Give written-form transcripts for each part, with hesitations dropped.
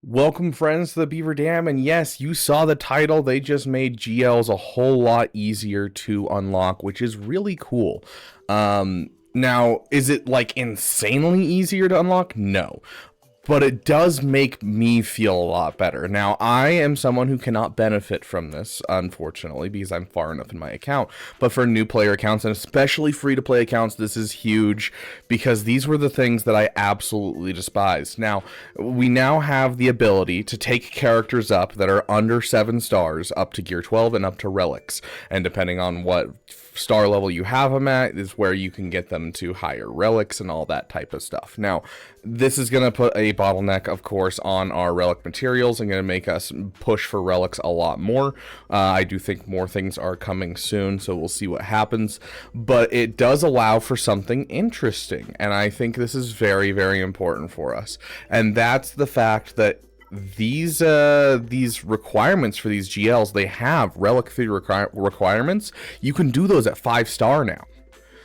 Welcome, friends, to the Beaver Dam, and yes, you saw the title. They just made GLs a whole lot easier to unlock, which is really cool. Now, is it like insanely easier to unlock? No, but it does make me feel a lot better. Now, I am someone who cannot benefit from this, unfortunately, because I'm far enough in my account. But for new player accounts, and especially free-to-play accounts, this is huge, because these were the things that I absolutely despised. Now, we now have the ability to take characters up that are under 7 stars, up to Gear 12 and up to Relics. And depending on what star level you have them at is where you can get them to higher relics and all that type of stuff. Now, this is going to put a bottleneck, of course, on our relic materials and going to make us push for relics a lot more. I do think more things are coming soon, so we'll see what happens. But it does allow for something interesting, and I think this is very, very important for us. And that's the fact that these requirements for these GLs, they have relic 3 requirements. You can do those at 5-star now.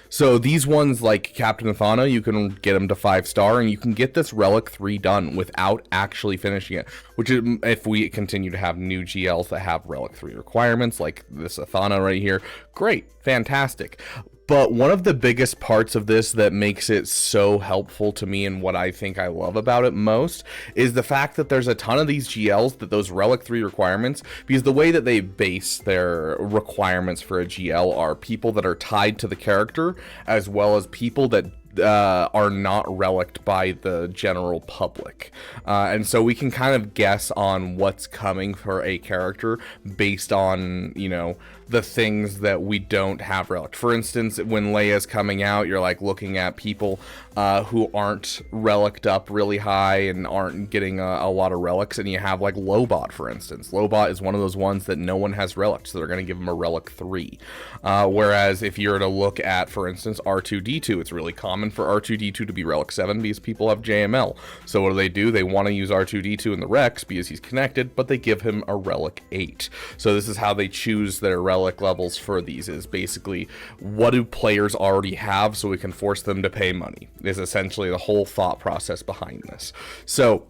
So these ones like Captain Athana, you can get them to 5-star, and you can get this Relic 3 done without actually finishing it. Which is, if we continue to have new GLs that have Relic 3 requirements, like this Athana right here, great, fantastic. But one of the biggest parts of this that makes it so helpful to me, and what I think I love about it most, is the fact that there's a ton of these GLs that those Relic 3 requirements, because the way that they base their requirements for a GL are people that are tied to the character, as well as people that are not reliced by the general public. And so we can kind of guess on what's coming for a character based on, you know, the things that we don't have relic. For instance, when Leia's coming out, you're like looking at people who aren't reliced up really high and aren't getting a lot of relics, and you have like Lobot, for instance. Lobot is one of those ones that no one has relic, so they're going to give him a relic 3. Whereas if you're to look at, for instance, R2-D2, it's really common for R2-D2 to be relic 7 because people have JML. So what do? They want to use R2-D2 in the Rex because he's connected, but they give him a relic 8. So this is how they choose their relic levels for these, is basically what do players already have so we can force them to pay money, is essentially the whole thought process behind this. So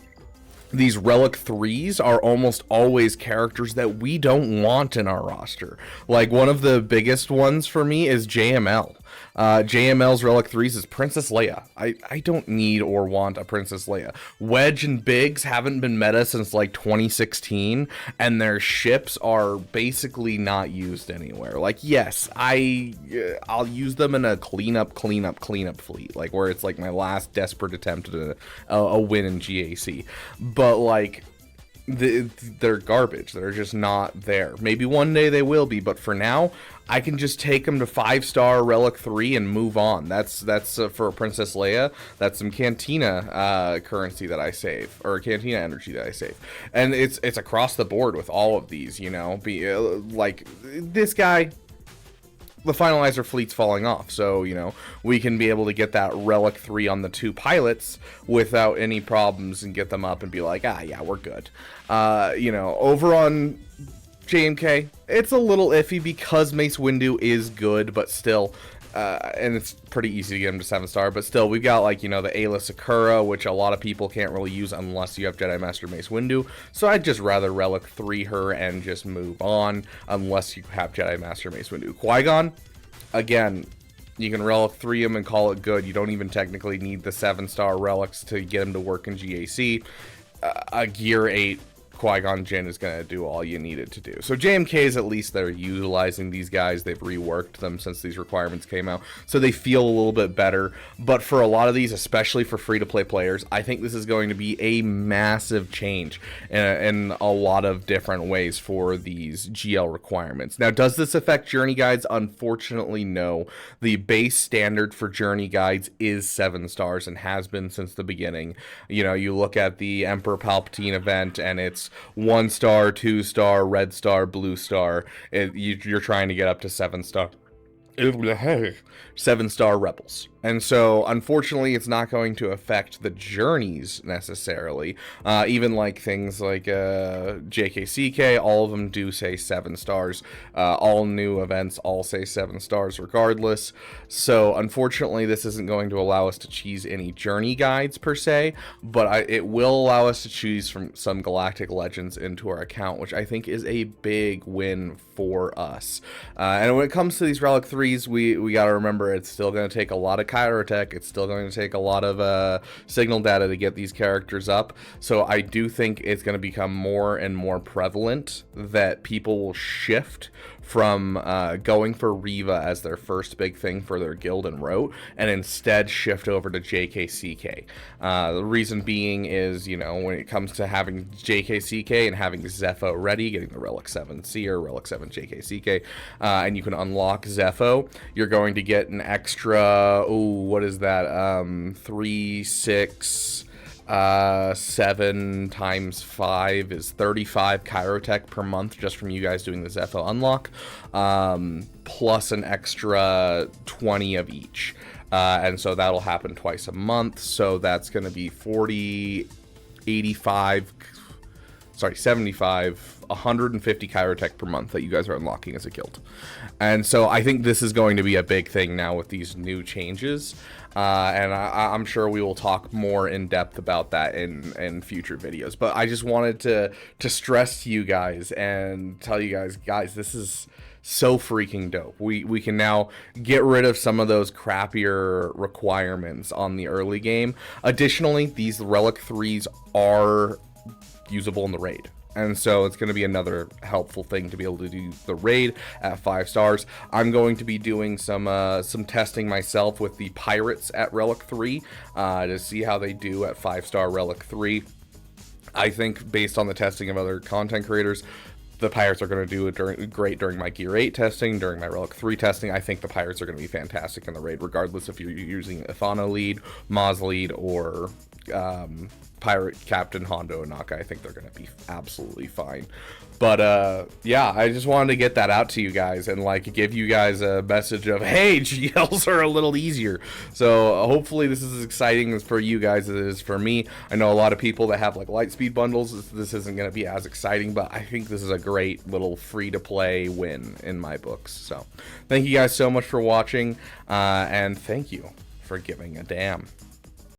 these Relic 3s are almost always characters that we don't want in our roster. Like, one of the biggest ones for me is JML. JML's Relic 3s is Princess Leia. I don't need or want a Princess Leia. Wedge and Biggs haven't been meta since like 2016, and their ships are basically not used anywhere. Like, yes, I'll use them in a cleanup fleet, like where it's like my last desperate attempt at a win in GAC. But like, they're garbage. They're just not there. Maybe one day they will be, but for now, I can just take them to 5-star Relic 3 and move on. That's for Princess Leia. That's some Cantina currency that I save, or Cantina energy that I save, and it's across the board with all of these. You know, like this guy. The finalizer fleet's falling off, so you know we can be able to get that Relic 3 on the 2 pilots without any problems and get them up and be like, yeah, we're good. You know, over on JMK, it's a little iffy because Mace Windu is good, but still, and it's pretty easy to get him to 7-star, but still, we've got, like, you know, the Ayla Sakura, which a lot of people can't really use unless you have Jedi Master Mace Windu, so I'd just rather Relic 3 her and just move on, unless you have Jedi Master Mace Windu. Qui-Gon, again, you can Relic 3 him and call it good. You don't even technically need the 7-star relics to get him to work in GAC. A Gear 8 Qui-Gon Jinn is going to do all you need it to do. So JMKs, at least they're utilizing these guys. They've reworked them since these requirements came out, so they feel a little bit better. But for a lot of these, especially for free-to-play players, I think this is going to be a massive change in a lot of different ways for these GL requirements. Now, does this affect Journey Guides? Unfortunately, no. The base standard for Journey Guides is 7 stars and has been since the beginning. You know, you look at the Emperor Palpatine event, and it's 1-star, 2-star, red star, blue star. You're trying to get up to 7-star. 7-star rebels. And so, unfortunately, it's not going to affect the journeys necessarily. Even like things like JKCK, all of them do say 7 stars. All new events all say 7 stars regardless. So, unfortunately, this isn't going to allow us to choose any journey guides per se, but it will allow us to choose from some Galactic Legends into our account, which I think is a big win for us. And when it comes to these Relic 3s, we got to remember it's still going to take a lot of Kyrotech. It's still going to take a lot of signal data to get these characters up. So I do think it's going to become more and more prevalent that people will shift from going for Riva as their first big thing for their guild and route, and instead shift over to JKCK. The reason being is, you know, when it comes to having JKCK and having Zepho ready, getting the Relic 7 Seer, Relic 7 JKCK, and you can unlock Zepho, you're going to get an extra, what is that, 3, 6... 7 times 5 is 35 Kyrotech per month just from you guys doing the Zepho unlock, plus an extra 20 of each. And so that'll happen twice a month. So that's going to be 40, 85, 75, 150 Kyrotech per month that you guys are unlocking as a guild. And so I think this is going to be a big thing now with these new changes. And I'm sure we will talk more in depth about that in future videos. But I just wanted to stress to you guys and tell you guys, this is so freaking dope. We can now get rid of some of those crappier requirements on the early game. Additionally, these Relic 3s are usable in the raid. And so it's going to be another helpful thing to be able to do the raid at 5 stars. I'm going to be doing some testing myself with the pirates at Relic 3 to see how they do at 5-star Relic 3. I think based on the testing of other content creators, the pirates are going to do great during my Gear 8 testing, during my Relic 3 testing. I think the pirates are going to be fantastic in the raid, regardless if you're using Ithano lead, Maz lead, or Pirate Captain Hondo Onaka. I think they're going to be absolutely fine. But yeah, I just wanted to get that out to you guys and like give you guys a message of, hey, GLs are a little easier. So hopefully this is as exciting for you guys as it is for me. I know a lot of people that have like Lightspeed bundles, this isn't going to be as exciting, but I think this is a great little free to play win in my books. So thank you guys so much for watching, and thank you for giving a damn.